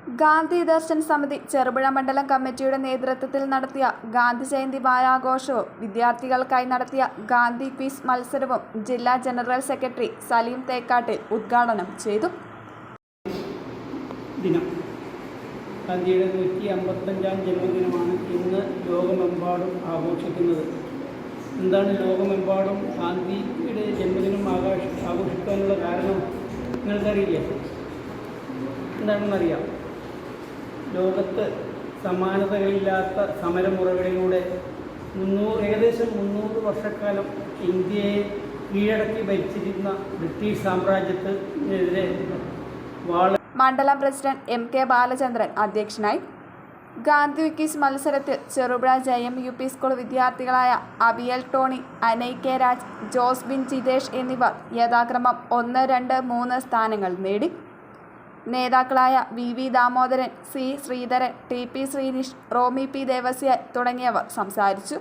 ഗാന്ധി ദർശൻ സമിതി ചെറുപുഴ മണ്ഡലം കമ്മിറ്റിയുടെ നേതൃത്വത്തിൽ നടത്തിയ ഗാന്ധി ജയന്തി വാരാഘോഷവും വിദ്യാർത്ഥികൾക്കായി നടത്തിയ ഗാന്ധി ക്വിസ് മത്സരവും ജില്ലാ ജനറൽ സെക്രട്ടറി സലീം തേക്കാട്ടിൽ ഉദ്ഘാടനം ചെയ്തു. ദിനം ഗാന്ധിയുടെ 155-ാം ജന്മദിനമാണ് ഇന്ന് ലോകമെമ്പാടും ആഘോഷിക്കുന്നത്. എന്താണ് ലോകമെമ്പാടും ഗാന്ധിയുടെ ജന്മദിനം ആഘോഷിക്കാനുള്ള കാരണം നിങ്ങൾക്കറിയില്ല? എന്താണെന്നറിയാം. ലോകത്ത് സമാനതകളില്ലാത്ത സമരമുറകളിലൂടെ ഏകദേശം 300 വർഷക്കാലം ഇന്ത്യയെ കീഴടക്കി ഭരിച്ചിരുന്ന ബ്രിട്ടീഷ് സാമ്രാജ്യത്തിനെതിരെ മണ്ഡലം പ്രസിഡന്റ് MK ബാലചന്ദ്രൻ അധ്യക്ഷനായി. ഗാന്ധി ക്വിസ് മത്സരത്തിൽ Cherupuzha JMUP school വിദ്യാർത്ഥികളായ Abiel Tony, അനൈ K Raj, Josbin Jithesh എന്നിവർ യഥാക്രമം 1, 2, 3 സ്ഥാനങ്ങൾ നേടി. നേതാക്കളായ VV Damodaran, C Sreedharan, TP Sreenish, Romy P Devasya തുടങ്ങിയവർ സംസാരിച്ചു.